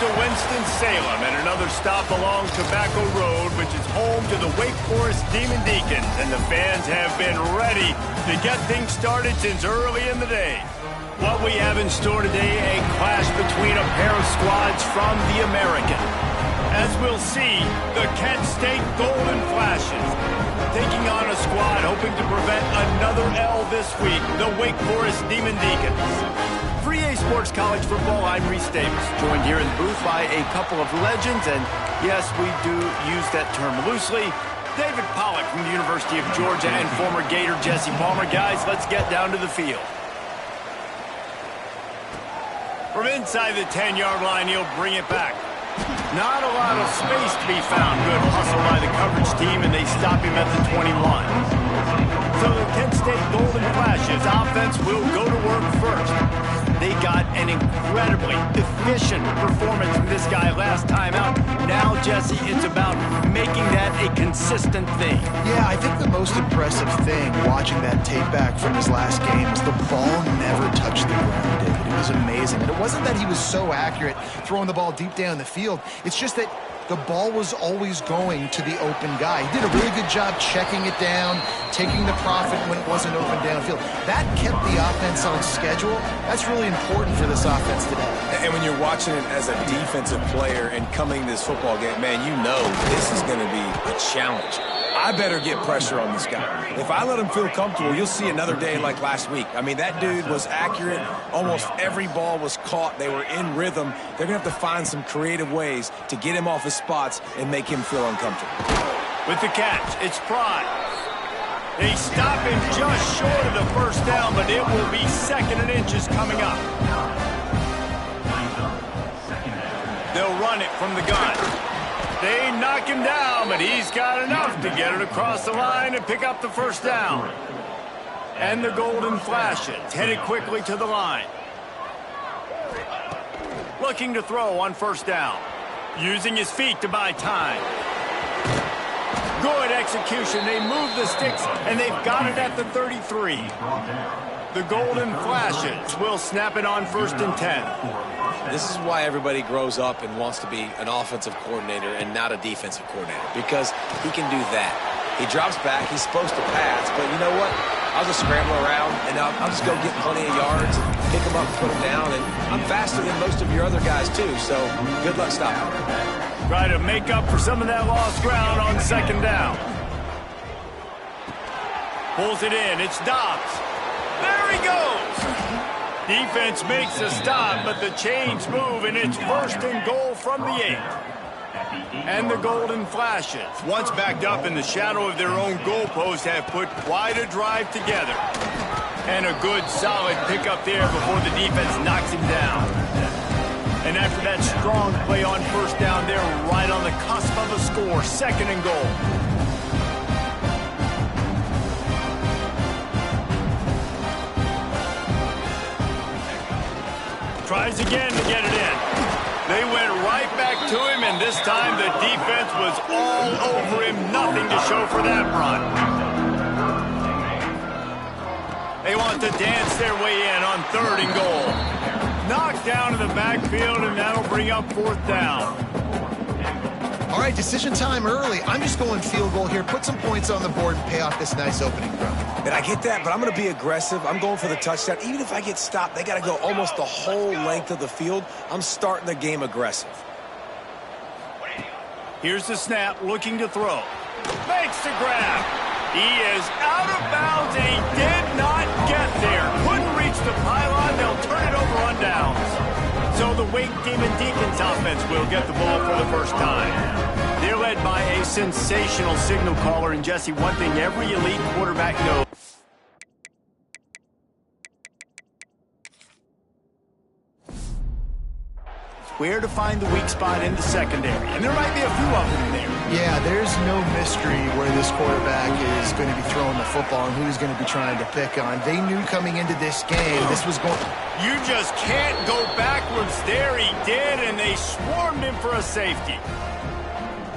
to Winston-Salem and another stop along Tobacco Road, which is home to the Wake Forest Demon Deacons, and the fans have been ready to get things started since early in the day. What we have in store today, a clash between a pair of squads from the American. As we'll see, the Kent State Golden Flashes taking on a squad hoping to prevent another L this week, the Wake Forest Demon Deacons. For EA Sports College Football, I'm Reese Davis, joined here in the booth by a couple of legends, and yes, we do use that term loosely. David Pollack from the University of Georgia and former Gator Jesse Palmer. Guys, let's get down to the field. From inside the 10-yard line, he'll bring it back. Not a lot of space to be found. Good hustle by the coverage team, and they stop him at the 21. So the Kent State Golden Flashes offense will go to work first. They got an incredibly efficient performance from this guy last time out. Now, Jesse, it's about making that a consistent thing. Yeah, I think the most impressive thing watching that tape back from his last game is the ball never touched the ground, David. It was amazing. And it wasn't that he was so accurate throwing the ball deep down the field. It's just that the ball was always going to the open guy. He did a really good job checking it down, taking the profit when it wasn't open downfield. That kept the offense on schedule. That's really important for this offense today. And when you're watching it as a defensive player and coming to this football game, man, you know this is going to be a challenge. I better get pressure on this guy. If I let him feel comfortable, you'll see another day like last week. I mean, that dude was accurate. Almost every ball was caught. They were in rhythm. They're going to have to find some creative ways to get him off his spots and make him feel uncomfortable. With the catch, it's Fry. They stop him just short of the first down, but it will be second and inches coming up. They'll run it from the gun. They knock him down, but he's got enough to get it across the line and pick up the first down. And the Golden Flashes headed quickly to the line. Looking to throw on first down. Using his feet to buy time. Good execution. They move the sticks, and they've got it at the 33. The Golden Flashes will snap it on first and 10. This is why everybody grows up and wants to be an offensive coordinator and not a defensive coordinator, because he can do that. He drops back. He's supposed to pass, but you know what? I'll just scramble around, and I'll just go get plenty of yards and pick them up and put them down, and I'm faster than most of your other guys, too, so good luck stopping. Try to make up for some of that lost ground on second down. Pulls it in. It's Dobbs. There he goes. Defense makes a stop, but the chains move, and it's first and goal from the 8. And the Golden Flashes, once backed up in the shadow of their own goalpost, have put quite a drive together. And a good, solid pickup there before the defense knocks him down. And after that strong play on first down, they're right on the cusp of a score, second and goal. Tries again to get it in. They went right back to him, and this time the defense was all over him. Nothing to show for that run. They want to dance their way in on third and goal. Knocked down to the backfield, and that'll bring up fourth down. All right, decision time early. I'm just going field goal here. Put some points on the board and pay off this nice opening run. And I get that, but I'm going to be aggressive. I'm going for the touchdown. Even if I get stopped, they got to go almost the whole length of the field. I'm starting the game aggressive. Here's the snap, looking to throw. Makes the grab. He is out of bounds, and he did not get there. Couldn't reach the pylon. They'll turn it over on downs. So the Wake Demon Deacons offense will get the ball for the first time. They're led by a sensational signal caller, and Jesse, one thing every elite quarterback knows. Where to find the weak spot in the secondary, and there might be a few of them there. Yeah, there's no mystery where this quarterback is going to be throwing the football and who he's going to be trying to pick on. They knew coming into this game this was going... You just can't go backwards. There he did, and they swarmed him for a safety.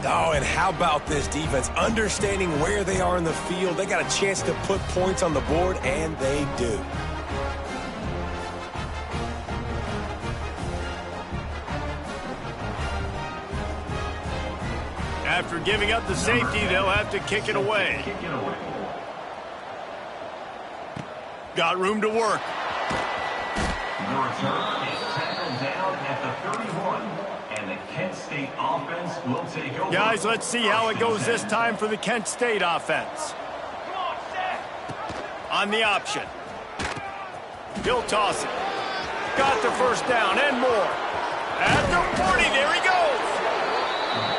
Oh, and how about this defense? Understanding where they are in the field. They got a chance to put points on the board, and they do. After giving up the safety, they'll have to kick it away. Got room to work. The return is tackled down at the 31, and the Kent State offense will take over. Guys, let's see how it goes this time for the Kent State offense. On the option. He'll toss it. Got the first down and more. At the 40, there he goes.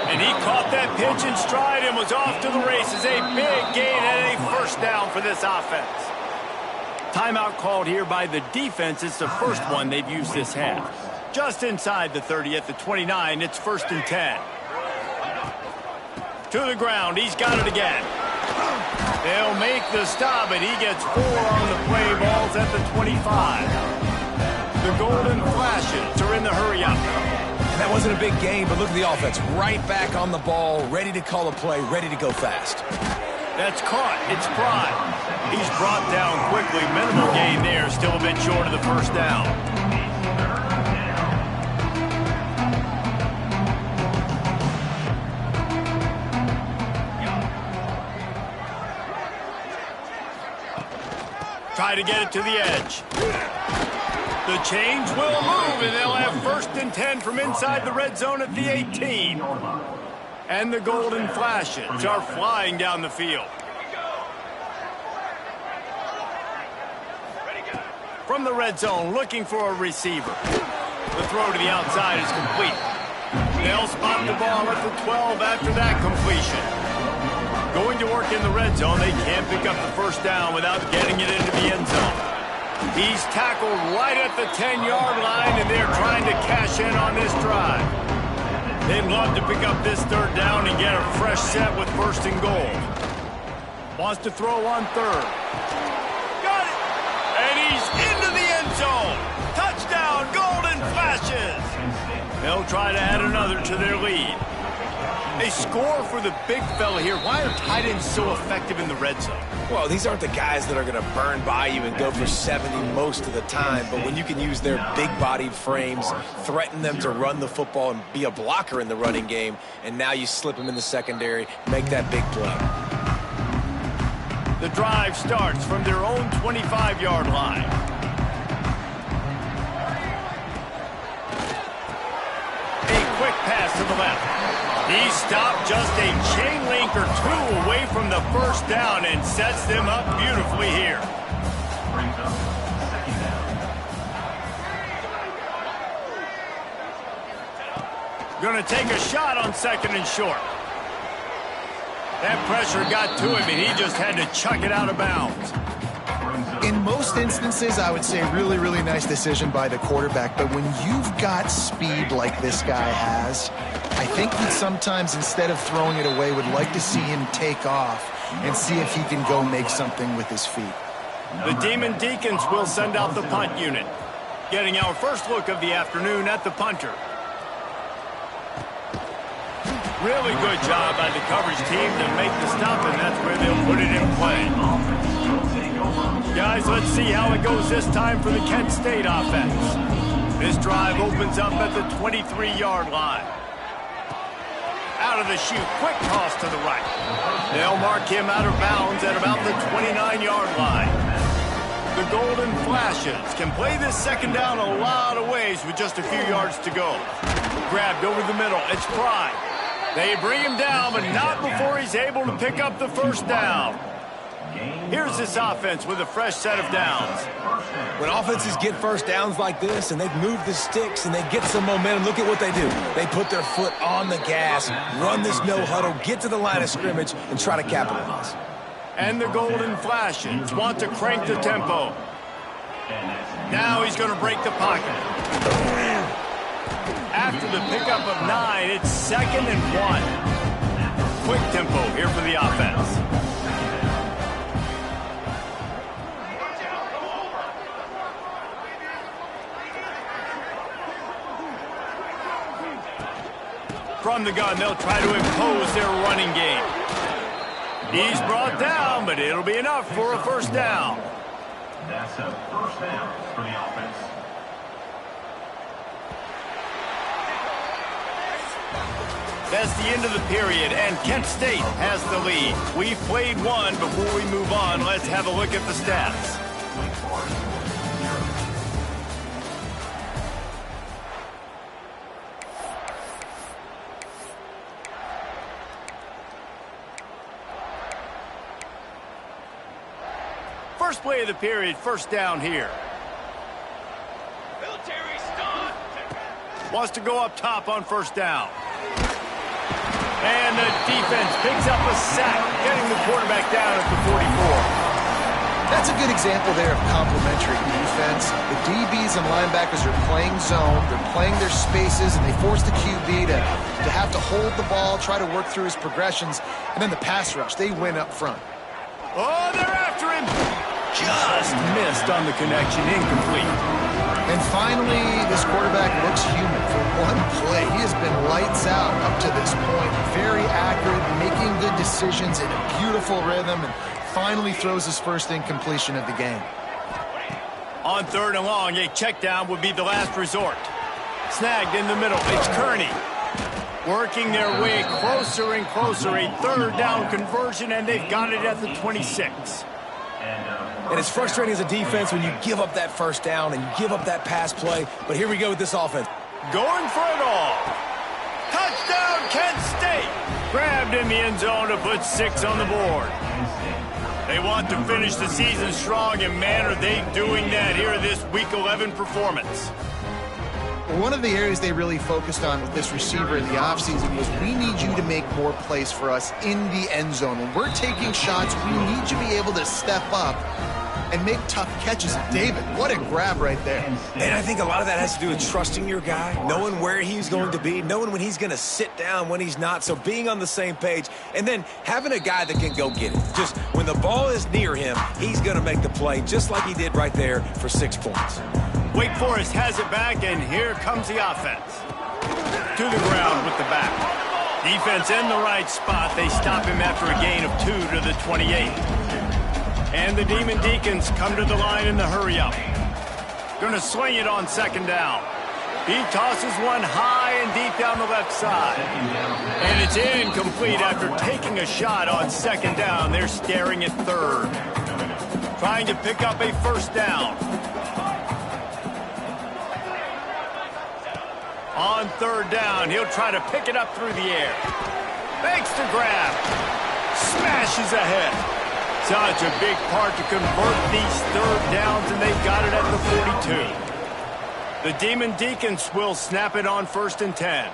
And he caught that pitch in stride and was off to the races. A big gain and a first down for this offense. Timeout called here by the defense. It's the first one they've used this half. Just inside the 30 at the 29. It's 1st and 10. To the ground. He's got it again. They'll make the stop, and he gets 4 on the play. Balls at the 25. The Golden Flashes are in the hurry-up. And that wasn't a big game, but look at the offense. Right back on the ball, ready to call a play, ready to go fast. That's caught. It's Pride. He's brought down quickly. Minimal gain there. Still a bit short of the first down. Try to get it to the edge. The change will move, and they'll have 1st and 10 from inside the red zone at the 18. And the Golden Flashes are flying down the field. From the red zone, looking for a receiver. The throw to the outside is complete. They'll spot the ball at the 12 after that completion. Going to work in the red zone, they can't pick up the first down without getting it into the end zone. He's tackled right at the 10-yard line, and they're trying to cash in on this drive. They'd love to pick up this 3rd down and get a fresh set with 1st and goal. Wants to throw on 3rd. Got it! And he's into the end zone. Touchdown, Golden Flashes! They'll try to add another to their lead. A score for the big fella here. Why are tight ends so effective in the red zone? Well, these aren't the guys that are going to burn by you and go for 70 most of the time, but when you can use their big-bodied frames, threaten them to run the football and be a blocker in the running game, and now you slip them in the secondary, make that big play. The drive starts from their own 25-yard line. A quick pass to the left. He stopped just a chain link or 2 away from the first down and sets them up beautifully here. Going to take a shot on 2nd and short. That pressure got to him, and he just had to chuck it out of bounds. In most instances, I would say really, really nice decision by the quarterback. But when you've got speed like this guy has, I think that sometimes instead of throwing it away, would like to see him take off and see if he can go make something with his feet. The Demon Deacons will send out the punt unit. Getting our first look of the afternoon at the punter. Really good job by the coverage team to make the stop, and that's where they'll put it in play. Guys, let's see how it goes this time for the Kent State offense. This drive opens up at the 23-yard line. Out of the chute, quick toss to the right. They'll mark him out of bounds at about the 29-yard line. The Golden Flashes can play this 2nd down a lot of ways with just a few yards to go. Grabbed over the middle, it's Pride. They bring him down, but not before he's able to pick up the first down. Here's this offense with a fresh set of downs. When offenses get first downs like this and they've moved the sticks and they get some momentum, look at what they do. They put their foot on the gas, run this no-huddle, get to the line of scrimmage, and try to capitalize. And the Golden Flashes want to crank the tempo. Now he's going to break the pocket. After the pickup of 9, it's 2nd and 1. Quick tempo here for the offense. From the gun, they'll try to impose their running game. He's brought down, but it'll be enough for a first down. That's a first down for the offense. That's the end of the period, and Kent State has the lead. We've played one. Before we move on, let's have a look at the stats. First play of the period, first down here. Wants to go up top on first down. And the defense picks up a sack, getting the quarterback down at the 44. That's a good example there of complementary defense. The DBs and linebackers are playing zone, they're playing their spaces, and they force the QB to have to hold the ball, try to work through his progressions, and then the pass rush, they win up front. Oh, they're after him! Just missed on the connection, incomplete. And finally, this quarterback looks human. For one play, he has been lights out up to this point. Very accurate, making good decisions in a beautiful rhythm, and finally throws his first incompletion of the game. On third and long, a check down would be the last resort. Snagged in the middle, it's Kearney. Working their way closer and closer. A third down conversion, and they've got it at the 26. And it's frustrating as a defense when you give up that first down and you give up that pass play. But here we go with this offense. Going for it all. Touchdown, Kent State. Grabbed in the end zone to put 6 on the board. They want to finish the season strong, and man, are they doing that here in this Week 11 performance. One of the areas they really focused on with this receiver in the offseason was, we need you to make more plays for us in the end zone. When we're taking shots, we need you to be able to step up and make tough catches. David, what a grab right there. And I think a lot of that has to do with trusting your guy, knowing where he's going to be, knowing when he's going to sit down, when he's not, so being on the same page, and then having a guy that can go get it. Just when the ball is near him, he's going to make the play, just like he did right there for 6 points. Wake Forest has it back, and here comes the offense. To the ground with the back. Defense in the right spot. They stop him after a gain of 2 to the 28. And the Demon Deacons come to the line in the hurry-up. Gonna swing it on second down. He tosses one high and deep down the left side. And it's incomplete after taking a shot on second down. They're staring at third. Trying to pick up a first down. On third down, he'll try to pick it up through the air. Makes the grab. Smashes ahead. Such a big part to convert these third downs, and they've got it at the 42. The Demon Deacons will snap it on 1st and 10.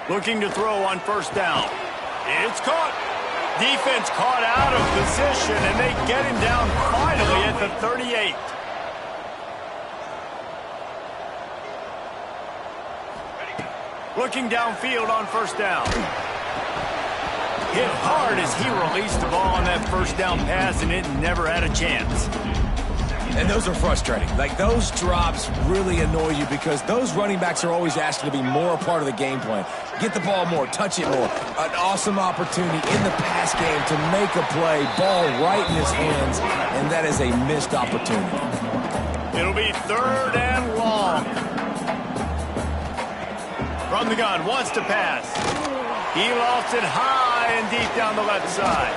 Looking to throw on first down. It's caught. Defense caught out of position, and they get him down finally at the 38. Looking downfield on first down. Hit hard as he released the ball on that first down pass, and it never had a chance. And those are frustrating. Like, those drops really annoy you because those running backs are always asking to be more a part of the game plan. Get the ball more, touch it more. An awesome opportunity in the pass game to make a play, ball right in his hands, and that is a missed opportunity. It'll be third and long. From the gun, wants to pass. He lofts it high and deep down the left side.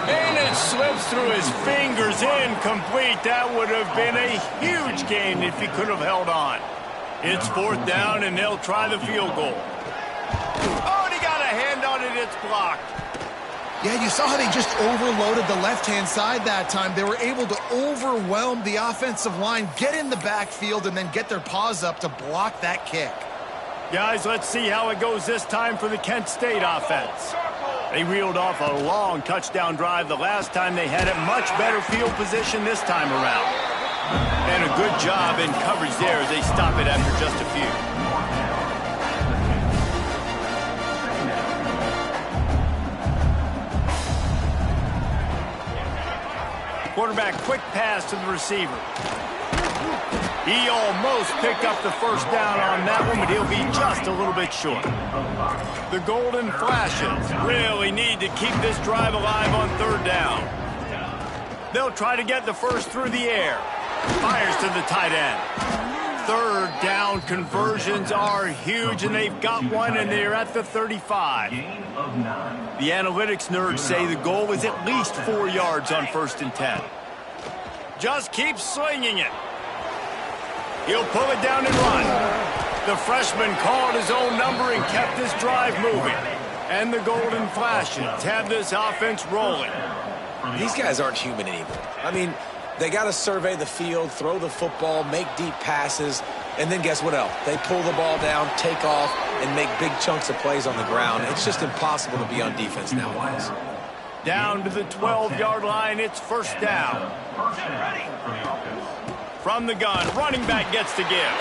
And it slips through his fingers, incomplete. That would have been a huge gain if he could have held on. It's fourth down, and they'll try the field goal. Oh, and he got a hand on it. It's blocked. Yeah, you saw how they just overloaded the left-hand side that time. They were able to overwhelm the offensive line, get in the backfield, and then get their paws up to block that kick. Guys, let's see how it goes this time for the Kent State offense. They reeled off a long touchdown drive the last time. They had a much better field position this time around. And a good job in coverage there as they stop it after just a few. Quarterback, quick pass to the receiver. He almost picked up the first down on that one, but he'll be just a little bit short. The Golden Flashes really need to keep this drive alive on third down. They'll try to get the first through the air. Fires to the tight end. Third down. down conversions are huge, and they've got one, and they're at the 35. Gain of 9. The analytics nerds say the goal is at least 4 yards on 1st and 10. Just keep slinging it. He'll pull it down and run. The freshman called his own number and kept this drive moving. And the Golden Flashes have this offense rolling. These guys aren't human anymore. I mean, they got to survey the field, throw the football, make deep passes, and then guess what else? They pull the ball down, take off, and make big chunks of plays on the ground. It's just impossible to be on defense nowadays. Down to the 12-yard line, it's 1st down. From the gun, running back gets to give.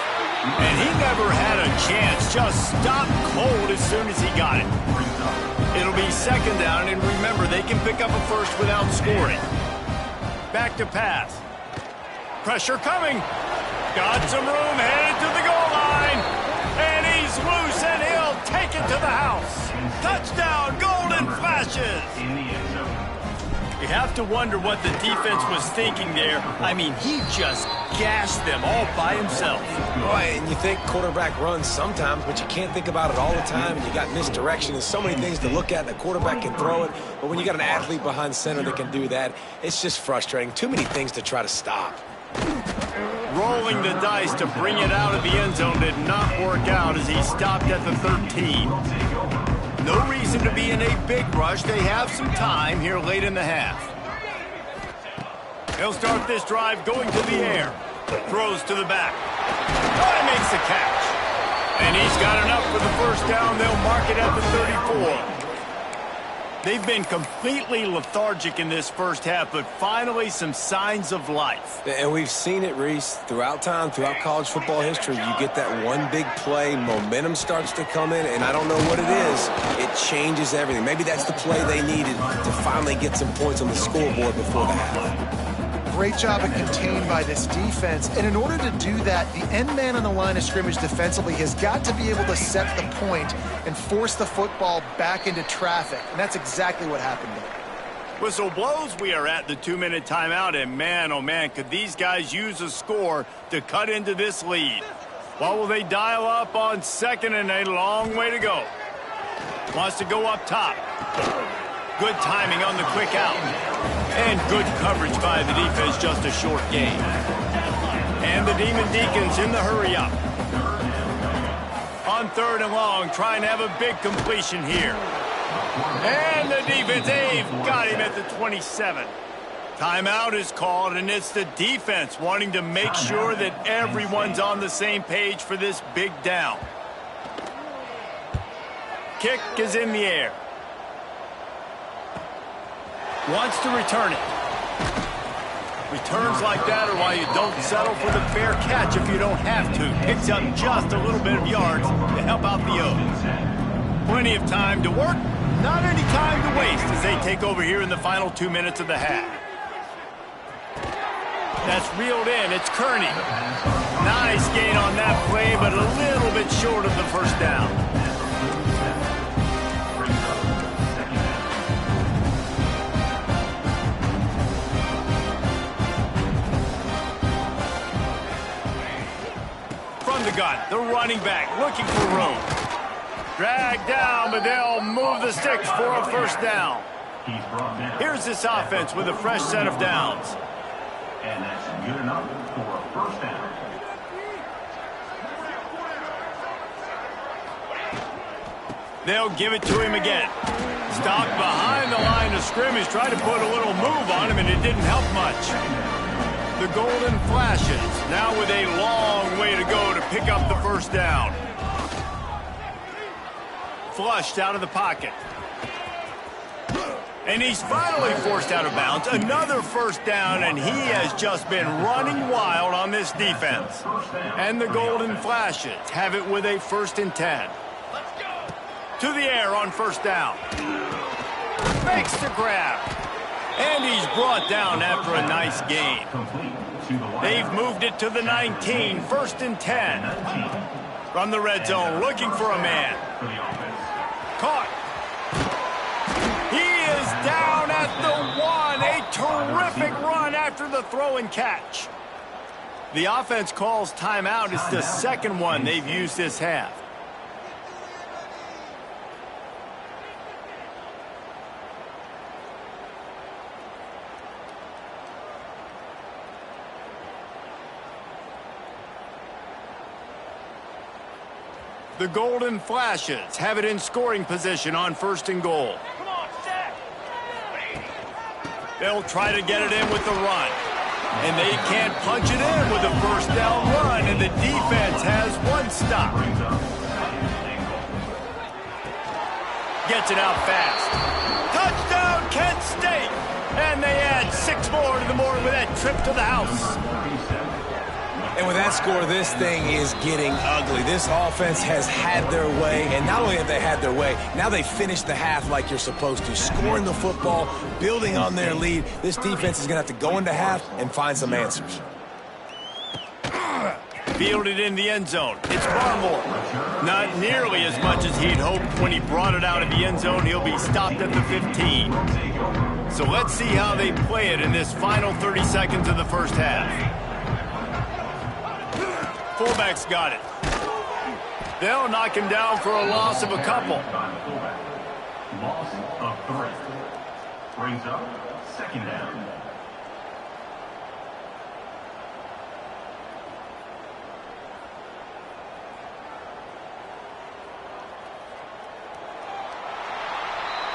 And he never had a chance, just stopped cold as soon as he got it. It'll be 2nd down, and remember, they can pick up a first without scoring. Back to pass. Pressure coming. Got some room, headed to the goal line. And he's loose, and he'll take it to the house. Touchdown, Golden Flashes. In the end zone. You have to wonder what the defense was thinking there. I mean, he just gashed them all by himself. Boy, and you think quarterback runs sometimes, but you can't think about it all the time, and you got misdirection and so many things to look at, and the quarterback can throw it. But when you got an athlete behind center that can do that, it's just frustrating. Too many things to try to stop. Rolling the dice to bring it out of the end zone did not work out as he stopped at the 13. No reason to be in a big rush. They have some time here late in the half. He'll start this drive going to the air. Throws to the back. Oh, he makes the catch. And he's got enough for the 1st down. They'll mark it at the 34. They've been completely lethargic in this 1st half, but finally some signs of life. And we've seen it, Reese, throughout time, throughout college football history. You get that one big play, momentum starts to come in, and I don't know what it is. It changes everything. Maybe that's the play they needed to finally get some points on the scoreboard before the half. Great job of contained by this defense. And in order to do that, the end man on the line of scrimmage defensively has got to be able to set the point and force the football back into traffic. And that's exactly what happened there. Whistle blows. We are at the 2-minute timeout, and man, oh man, could these guys use a score to cut into this lead. What will they dial up on 2nd and a long way to go? Wants to go up top. Good timing on the quick out. And good coverage by the defense, just a short gain. And the Demon Deacons in the hurry up. On 3rd and long, trying to have a big completion here. And the defense, they've got him at the 27. Timeout is called, and it's the defense wanting to make sure that everyone's on the same page for this big down. Kick is in the air. Wants to return it. Returns like that are why you don't settle for the fair catch if you don't have to. Picks up just a little bit of yards to help out the O's. Plenty of time to work, not any time to waste as they take over here in the final 2 minutes of the half. That's reeled in. It's Kearney. Nice gain on that play, but a little bit short of the 1st down. The gun, the running back looking for room. Dragged down, but they'll move the sticks for a 1st down. Here's this offense with a fresh set of downs. And that's good enough for a 1st down. They'll give it to him again. Stopped behind the line of scrimmage, tried to put a little move on him, and it didn't help much. The Golden Flashes now with a long way to go to pick up the 1st down. Flushed out of the pocket. And he's finally forced out of bounds. Another 1st down, and he has just been running wild on this defense. And the Golden Flashes have it with a 1st and 10. To the air on 1st down. Makes the grab. And he's brought down after a nice gain. They've moved it to the 19, 1st and 10. From the red zone, looking for a man. Caught. He is down at the 1. A terrific run after the throw and catch. The offense calls timeout. It's the second one they've used this half. The Golden Flashes have it in scoring position on 1st and goal. Come on, Zach. They'll try to get it in with the run. And they can't punch it in with a first down run, and the defense has one stop. Gets it out fast. Touchdown, Kent State! And they add 6 more to the board with that trip to the house. And with that score, this thing is getting ugly. This offense has had their way, and not only have they had their way, now they finished the half like you're supposed to, scoring the football, building on their lead. This defense is going to have to go into half and find some answers. Fielded in the end zone. It's Barmore. Not nearly as much as he'd hoped. When he brought it out of the end zone, he'll be stopped at the 15. So let's see how they play it in this final 30 seconds of the first half. Fullback's got it. They'll knock him down for a loss of a couple. Loss of 3. Brings up 2nd down.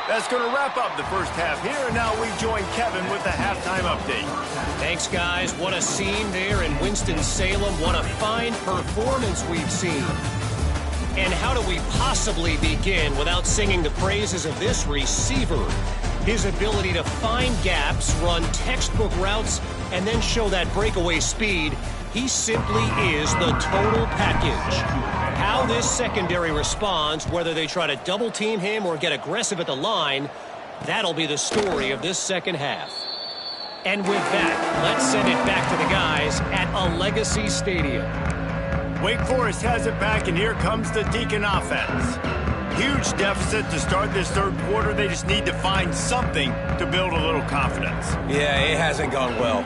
That's going to wrap up the first half here, and now we join Kevin with the halftime update. Thanks, guys. What a scene there in Winston-Salem. What a fine performance we've seen. And how do we possibly begin without singing the praises of this receiver? His ability to find gaps, run textbook routes, and then show that breakaway speed. He simply is the total package. How this secondary responds, whether they try to double-team him or get aggressive at the line, that'll be the story of this second half. And with that, let's send it back to the guys at Allegacy Stadium. Wake Forest has it back, and here comes the Deacon offense. Huge deficit to start this third quarter. They just need to find something to build a little confidence. Yeah, it hasn't gone well.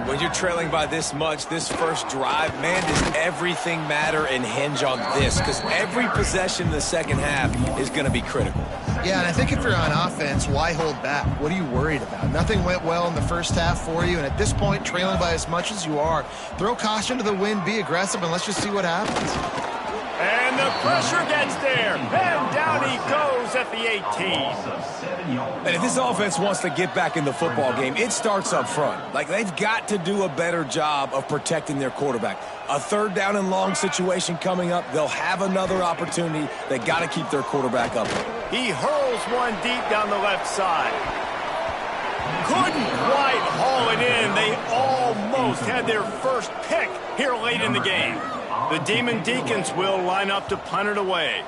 When you're trailing by this much, this first drive, man, does everything matter and hinge on this? Because every possession in the second half is going to be critical. Yeah, and I think if you're on offense, why hold back? What are you worried about? Nothing went well in the first half for you, and at this point, trailing by as much as you are, throw caution to the wind, be aggressive, and let's just see what happens. And the pressure gets there. And down he goes at the 18. And if this offense wants to get back in the football game, it starts up front. Like, they've got to do a better job of protecting their quarterback. A 3rd down and long situation coming up. They'll have another opportunity. They got to keep their quarterback up. He hurls one deep down the left side. Couldn't quite haul it in. They almost had their first pick here late in the game. The Demon Deacons will line up to punt it away.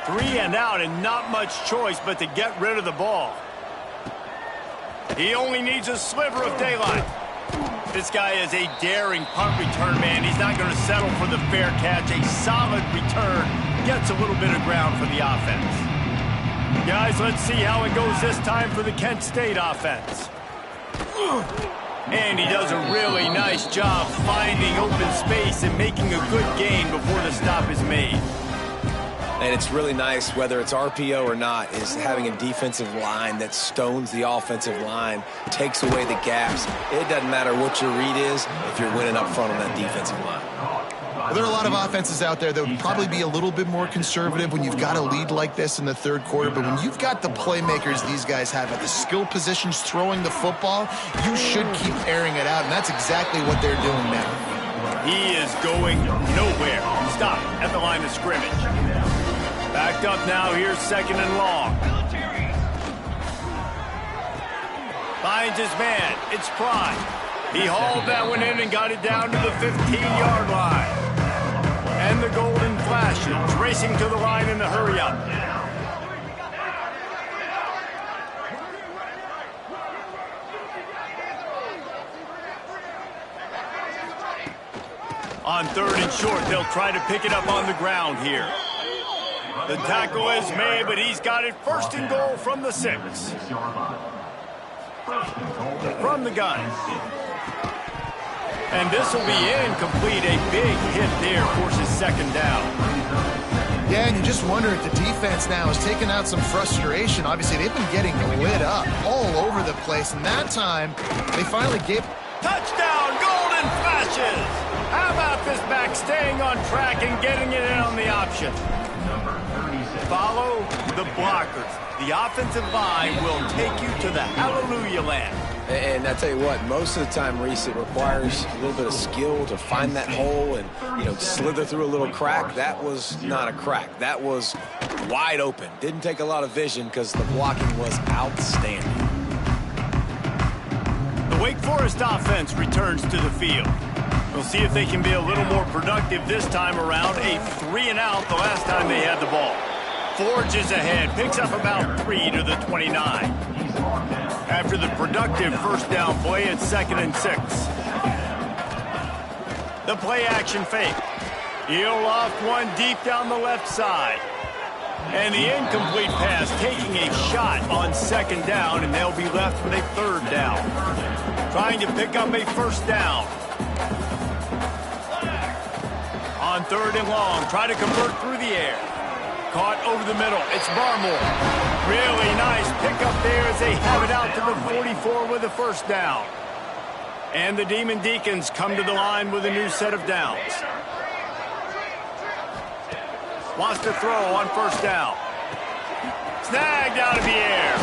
3 and out, and not much choice but to get rid of the ball. He only needs a sliver of daylight. This guy is a daring punt return man. He's not going to settle for the fair catch. A solid return gets a little bit of ground for the offense. Guys, let's see how it goes this time for the Kent State offense. And he does a really nice job finding open space and making a good gain before the stop is made. And it's really nice, whether it's RPO or not, is having a defensive line that stones the offensive line, takes away the gaps. It doesn't matter what your read is if you're winning up front on that defensive line. Well, there are a lot of offenses out there that would probably be a little bit more conservative when you've got a lead like this in the third quarter. But when you've got the playmakers these guys have at the skill positions throwing the football, you should keep airing it out. And that's exactly what they're doing now. He is going nowhere. Stop at the line of scrimmage. Backed up now. Here's 2nd and long. Finds his man. It's Prime. He hauled that one in and got it down to the 15-yard line. And the Golden Flashes racing to the line in a hurry-up. On 3rd and short, they'll try to pick it up on the ground here. The tackle is made, but he's got it 1st and goal from the 6. From the gun. And this will be incomplete. A big hit there forces second down. Yeah, and you just wonder if the defense now has taken out some frustration. Obviously, they've been getting lit up all over the place. And that time, they finally gave... Touchdown, golden flashes! How about this back staying on track and getting it in on the option? Follow the blockers. The offensive line will take you to the hallelujah land. And I tell you what, most of the time, Reese, it requires a little bit of skill to find that hole and, slither through a little crack. That was not a crack. That was wide open. Didn't take a lot of vision because the blocking was outstanding. The Wake Forest offense returns to the field. We'll see if they can be a little more productive this time around. A 3-and-out the last time they had the ball. Forges ahead, picks up about 3 to the 29. After the productive first down play, it's 2nd and 6. The play action fake. He'll loft one deep down the left side. And the incomplete pass taking a shot on 2nd down, and they'll be left with a 3rd down. Trying to pick up a 1st down. On 3rd and long, try to convert through the air. Caught over the middle. It's Barmore. Really nice pickup there as they have it out to the 44 with a 1st down. And the Demon Deacons come to the line with a new set of downs. Wants to throw on 1st down. Snagged out of the air.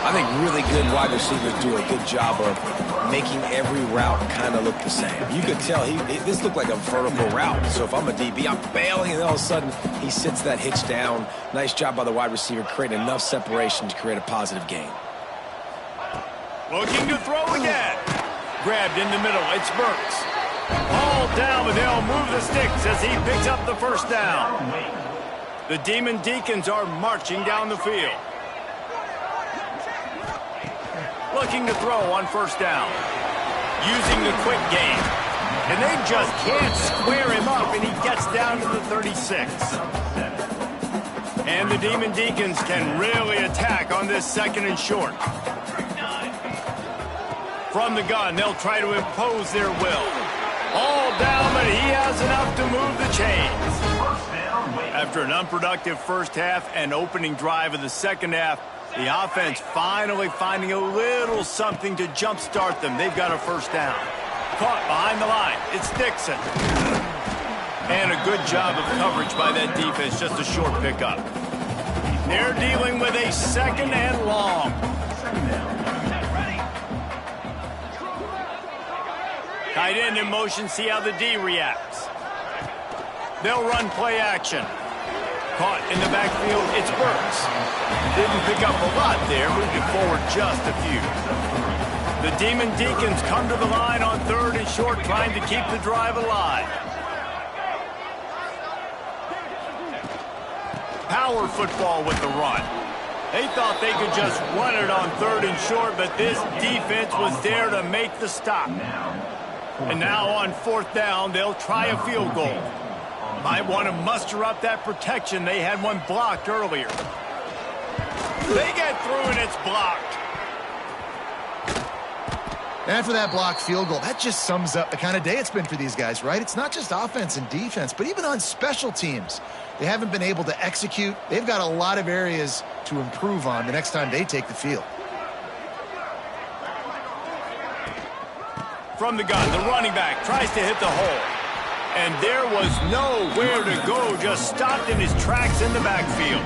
I think really good wide receivers do a good job of making every route kind of look the same. You could tell this looked like a vertical route. So if I'm a DB, I'm bailing, and all of a sudden he sits that hitch down. Nice job by the wide receiver, creating enough separation to create a positive gain. Looking to throw again. Grabbed in the middle. It's Burks. All down, but they'll move the sticks as he picks up the 1st down. The Demon Deacons are marching down the field. Looking to throw on 1st down. Using the quick game. And they just can't square him up, and he gets down to the 36. And the Demon Deacons can really attack on this 2nd and short. From the gun, they'll try to impose their will. All down, but he has enough to move the chains. After an unproductive first half and opening drive of the second half, the offense finally finding a little something to jumpstart them. They've got a 1st down. Caught behind the line. It's Dixon. And a good job of coverage by that defense. Just a short pickup. They're dealing with a 2nd and long. Tight end in motion. See how the D reacts. They'll run play action. Caught in the backfield, it's Burks. Didn't pick up a lot there, moved it forward just a few. The Demon Deacons come to the line on 3rd and short, trying to keep the drive alive. Power football with the run. They thought they could just run it on 3rd and short, but this defense was there to make the stop. And now on 4th down, they'll try a field goal. Might want to muster up that protection. They had one blocked earlier. They get through, and it's blocked. And for that blocked field goal, that just sums up the kind of day it's been for these guys, right? It's not just offense and defense, but even on special teams. They haven't been able to execute. They've got a lot of areas to improve on the next time they take the field. From the gun, the running back tries to hit the hole. And there was nowhere to go, just stopped in his tracks in the backfield.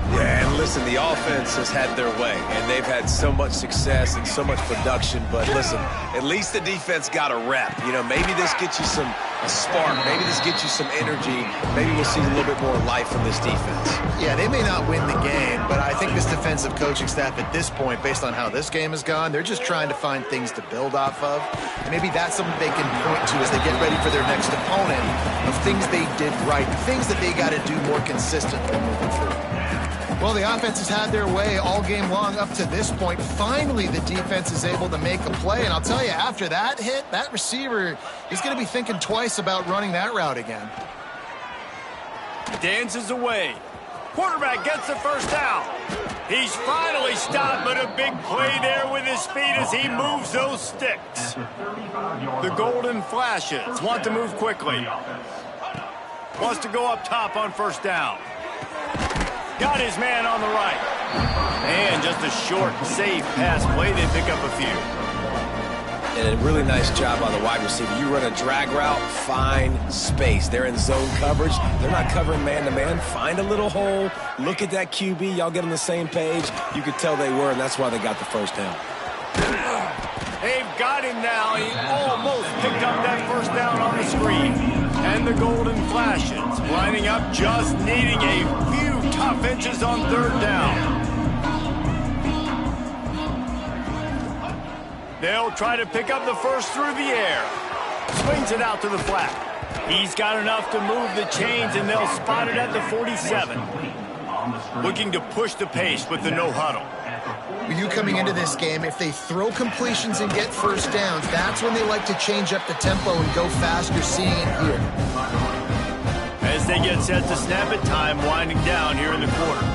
Yeah, and listen, the offense has had their way, and they've had so much success and so much production. But listen, at least the defense got a rep. Maybe this gets you a spark. Maybe this gets you some energy. Maybe we'll see a little bit more life from this defense. Yeah, they may not win the game, but I think this defensive coaching staff at this point, based on how this game has gone, they're just trying to find things to build off of. And maybe that's something they can point to as they get ready for their next opponent, of things they did right, things that they got to do more consistently moving forward. Well, the offense has had their way all game long up to this point. Finally, the defense is able to make a play. And I'll tell you, after that hit, that receiver is going to be thinking twice about running that route again. Dances away. Quarterback gets the 1st down. He's finally stopped, but a big play there with his speed as he moves those sticks. The Golden Flashes want to move quickly. Wants to go up top on first down. Got his man on the right. And just a short, safe pass play. They pick up a few. And a really nice job on the wide receiver. You run a drag route, find space. They're in zone coverage. They're not covering man-to-man. Find a little hole. Look at that QB. Y'all get on the same page. You could tell they were, and that's why they got the first down. They've got him now. He almost picked up that first down on the screen. And the Golden Flashes lining up, just needing a few tough inches on third down. They'll try to pick up the first through the air. Swings it out to the flat. He's got enough to move the chains, and they'll spot it at the 47. Looking to push the pace with the no huddle. You coming into this game, if they throw completions and get first downs, that's when they like to change up the tempo and go fast. You're seeing it here. As they get set to snap it, time winding down here in the quarter.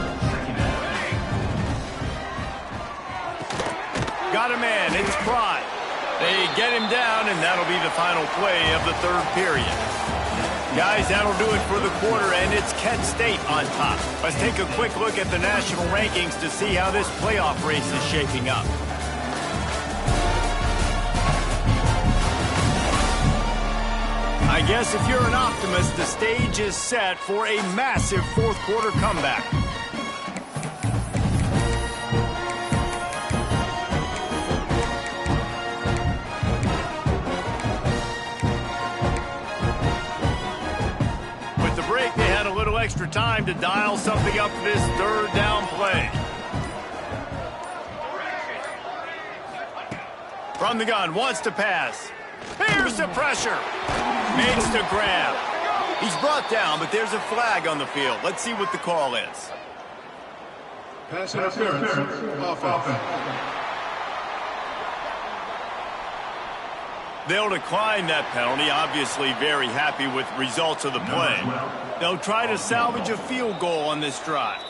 Got a man, it's Pride. They get him down, and that'll be the final play of the third period. Guys, that'll do it for the quarter, and it's Kent State on top. Let's take a quick look at the national rankings to see how this playoff race is shaping up. I guess if you're an optimist, the stage is set for a massive fourth quarter comeback. Extra time to dial something up for this third down play. From the gun, wants to pass. Here's the pressure. Makes the grab. He's brought down, but there's a flag on the field. Let's see what the call is. Pass interference. Offense. They'll decline that penalty, obviously very happy with results of the play. They'll try to salvage a field goal on this drive.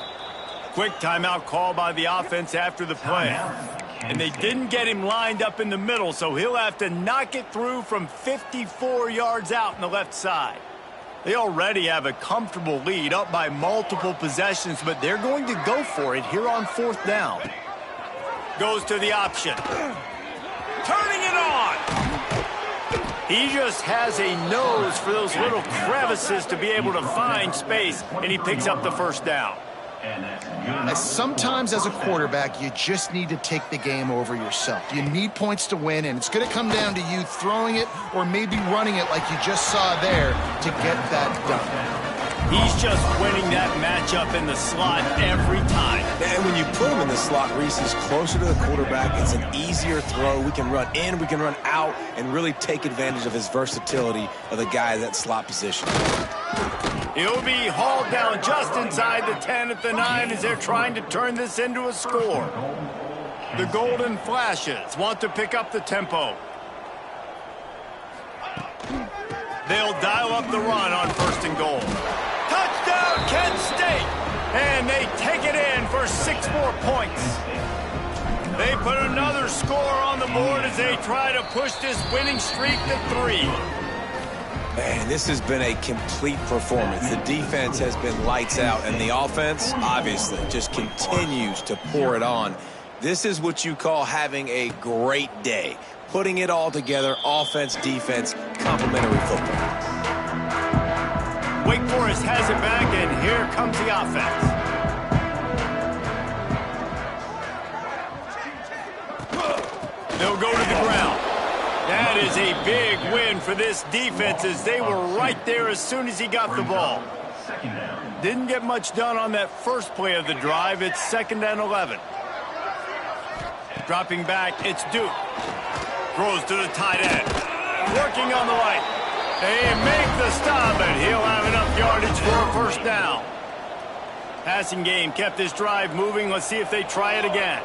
Quick timeout call by the offense after the play. And they didn't get him lined up in the middle, so he'll have to knock it through from 54 yards out on the left side. They already have a comfortable lead, up by multiple possessions, but they're going to go for it here on fourth down. Goes to the option. Turning it on. He just has a nose for those little crevices to be able to find space, and he picks up the first down. Sometimes as a quarterback, you just need to take the game over yourself. You need points to win, and it's going to come down to you throwing it or maybe running it like you just saw there to get that done. He's just winning that matchup in the slot every time. And when you put him in the slot, Reese is closer to the quarterback. It's an easier throw. We can run in, we can run out, and really take advantage of his versatility of the guy in that slot position. He'll be hauled down just inside the 10 at the 9 as they're trying to turn this into a score. The Golden Flashes want to pick up the tempo. They'll dial up the run on first and goal. Touchdown, Kent State! And they take it in for 6 more points. They put another score on the board as they try to push this winning streak to 3. Man, this has been a complete performance. The defense has been lights out, and the offense, obviously, just continues to pour it on. This is what you call having a great day. Putting it all together, offense, defense, complementary football. Wake Forest has it back, and here comes the offense. They'll go to the ground. That is a big win for this defense as they were right there as soon as he got the ball. Didn't get much done on that first play of the drive. It's 2nd and 11. Dropping back, it's Duke. Throws to the tight end. Working on the right. They make the stop, and he'll have enough yardage for a first down. Passing game kept this drive moving. Let's see if they try it again.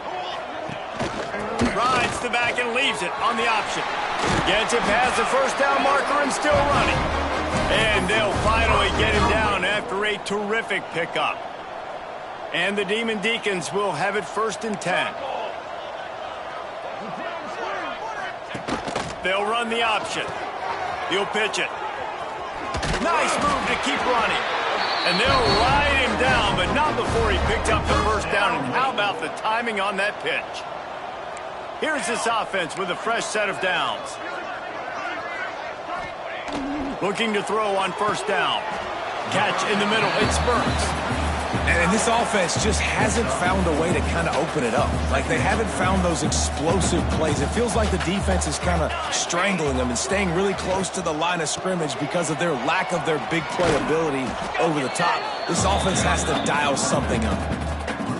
Rides the back and leaves it on the option. Gets it past the first down marker and still running. And they'll finally get him down after a terrific pickup. And the Demon Deacons will have it 1st and 10. They'll run the option. He'll pitch it. Nice move to keep running. And they'll ride him down, but not before he picked up the first down. And how about the timing on that pitch? Here's this offense with a fresh set of downs. Looking to throw on 1st down. Catch in the middle. It's Burks. And this offense just hasn't found a way to kind of open it up. Like, they haven't found those explosive plays. It feels like the defense is kind of strangling them and staying really close to the line of scrimmage because of their lack of their big playability over the top. This offense has to dial something up.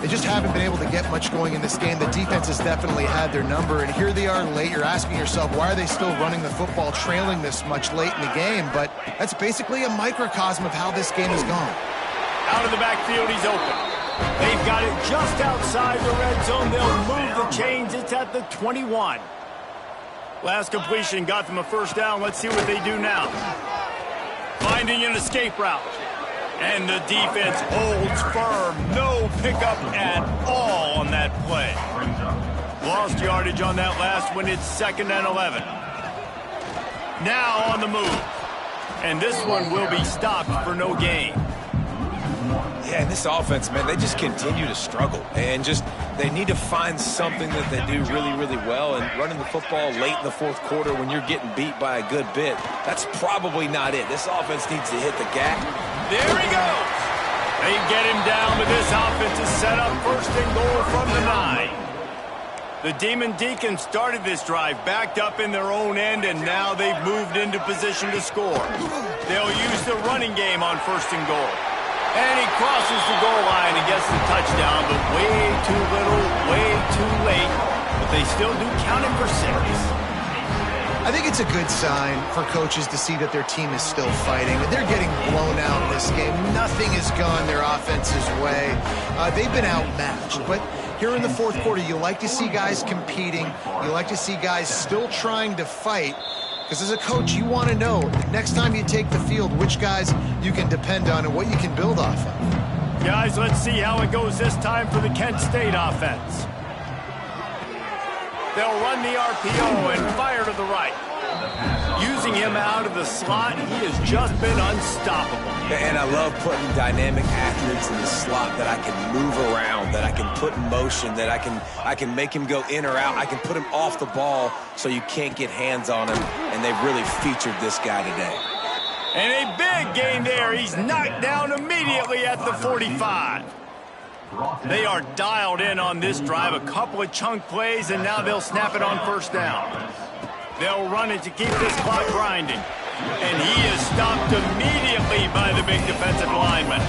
They just haven't been able to get much going in this game. The defense has definitely had their number, and here they are late. You're asking yourself, why are they still running the football, trailing this much late in the game? But that's basically a microcosm of how this game has gone. Out of the backfield, he's open. They've got it just outside the red zone. They'll move the chains. It's at the 21. Last completion got them a 1st down. Let's see what they do now. Finding an escape route. And the defense holds firm. No pickup at all on that play. Lost yardage on that last one. It's 2nd and 11. Now on the move. And this one will be stopped for no gain. Yeah, and this offense, man, they just continue to struggle. And they need to find something that they do really, really well. And running the football late in the 4th quarter when you're getting beat by a good bit, that's probably not it. This offense needs to hit the gap. There he goes. They get him down, but this offense is set up 1st and goal from the 9. The Demon Deacons started this drive backed up in their own end, and now they've moved into position to score. They'll use the running game on 1st and goal. And he crosses the goal line and gets the touchdown, but way too little, way too late. But they still do count him for 6. I think it's a good sign for coaches to see that their team is still fighting. They're getting blown out in this game. Nothing has gone their offense's way. They've been outmatched. But here in the 4th quarter, you like to see guys competing. You like to see guys still trying to fight. Because as a coach, you want to know next time you take the field which guys you can depend on and what you can build off of. Guys, let's see how it goes this time for the Kent State offense. They'll run the RPO and fire to the right. Using him out of the slot, he has just been unstoppable. And I love putting dynamic athletes in the slot that I can move around, that I can put in motion, that I can make him go in or out. I can put him off the ball so you can't get hands on him, and they've really featured this guy today. And a big gain there. He's knocked down immediately at the 45. They are dialed in on this drive. A couple of chunk plays, and now they'll snap it on 1st down. They'll run it to keep this clock grinding. And he is stopped immediately by the big defensive lineman.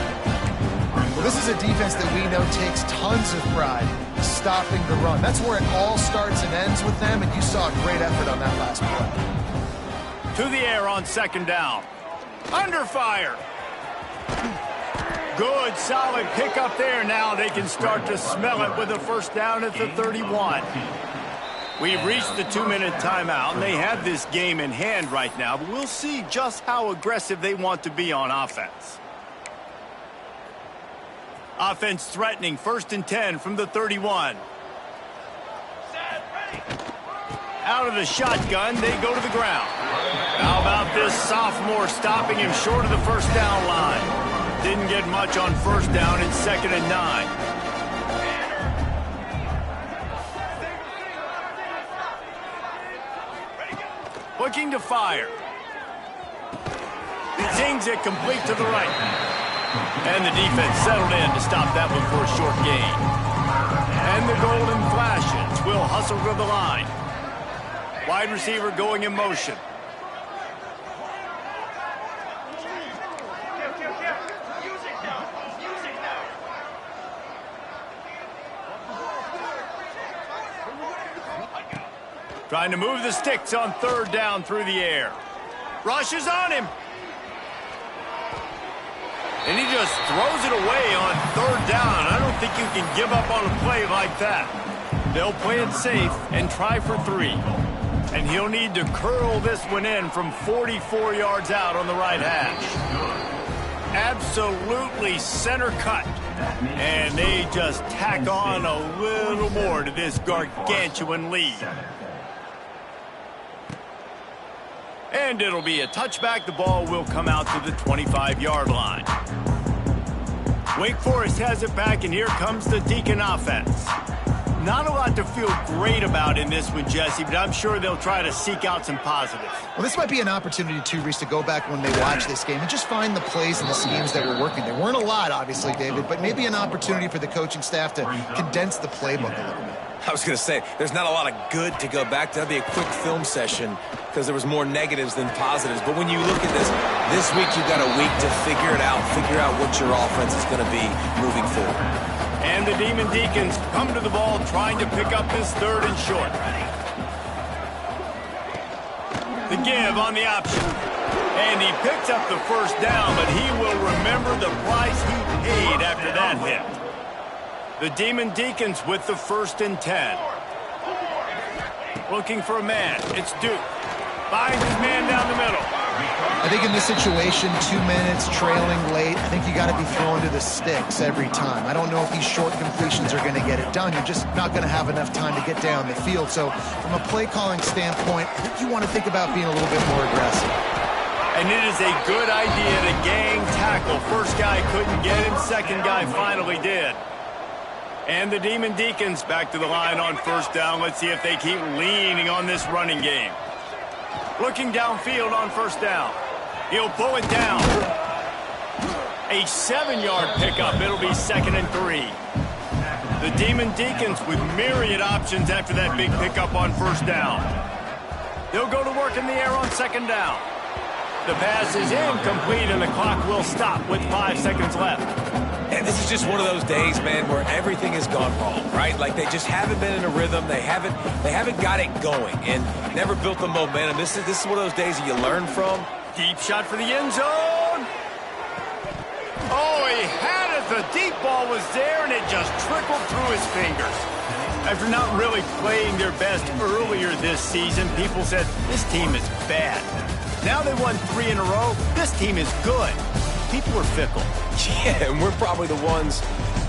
Well, this is a defense that we know takes tons of pride stopping the run. That's where it all starts and ends with them, and you saw a great effort on that last play. To the air on 2nd down. Under fire. Good, solid pickup there. Now they can start to smell it with a 1st down at the 31. We've reached the 2-minute timeout, and they have this game in hand right now, but we'll see just how aggressive they want to be on offense. Offense threatening 1st and 10 from the 31. Out of the shotgun, they go to the ground. How about this sophomore stopping him short of the 1st down line? Didn't get much on 1st down. It's 2nd and 9. Looking to fire. Zings it complete to the right. And the defense settled in to stop that one for a short gain. And the Golden Flashes will hustle to the line. Wide receiver going in motion. Trying to move the sticks on 3rd down through the air. Rush is on him. And he just throws it away on 3rd down. I don't think you can give up on a play like that. They'll play it safe and try for 3. And he'll need to curl this one in from 44 yards out on the right hash. Absolutely center cut. And they just tack on a little more to this gargantuan lead. And it'll be a touchback. The ball will come out to the 25-yard line. Wake Forest has it back, and here comes the Deacon offense. Not a lot to feel great about in this one, Jesse, but I'm sure they'll try to seek out some positives. Well, this might be an opportunity, too, Reese, to go back when they watch this game and just find the plays and the schemes that were working. There weren't a lot, obviously, David, but maybe an opportunity for the coaching staff to condense the playbook a little bit. I was going to say, there's not a lot of good to go back to. That'd be a quick film session because there was more negatives than positives. But when you look at this week you've got a week to figure it out, figure out what your offense is going to be moving forward. And the Demon Deacons come to the ball trying to pick up this 3rd and short. The give on the option. And he picks up the 1st down, but he will remember the price he paid after that hit. The Demon Deacons with the 1st and 10. Looking for a man. It's Duke. Finds his man down the middle. I think in this situation, 2 minutes, trailing late, I think you got to be throwing to the sticks every time. I don't know if these short completions are going to get it done. You're just not going to have enough time to get down the field. So from a play calling standpoint, I think you want to think about being a little bit more aggressive. And it is a good idea to gang tackle. First guy couldn't get him. Second guy finally did. And the Demon Deacons back to the line on 1st down. Let's see if they keep leaning on this running game. Looking downfield on 1st down. He'll pull it down. A 7-yard pickup. It'll be 2nd and 3. The Demon Deacons with myriad options after that big pickup on 1st down. They'll go to work in the air on 2nd down. The pass is incomplete, and the clock will stop with 5 seconds left. And this is just one of those days, man, where everything has gone wrong, right? Like they just haven't been in a rhythm. They haven't got it going and never built the momentum. This is one of those days that you learn from. Deep shot for the end zone. Oh, he had it. The deep ball was there, and it just trickled through his fingers. After not really playing their best earlier this season, people said, this team is bad. Now they won 3 in a row. This team is good. People are fickle. Yeah, and we're probably the ones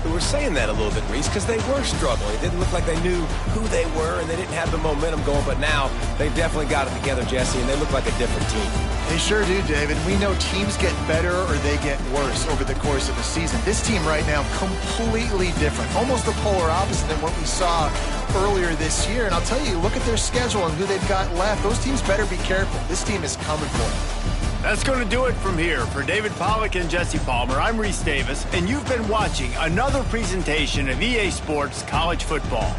who were saying that a little bit, Reese, because they were struggling. It didn't look like they knew who they were, and they didn't have the momentum going. But now they've definitely got it together, Jesse, and they look like a different team. They sure do, David. We know teams get better or they get worse over the course of the season. This team right now, completely different. Almost the polar opposite than what we saw earlier this year. And I'll tell you, look at their schedule and who they've got left. Those teams better be careful. This team is coming for them. That's going to do it from here. For David Pollack and Jesse Palmer, I'm Reese Davis, and you've been watching another presentation of EA Sports College Football.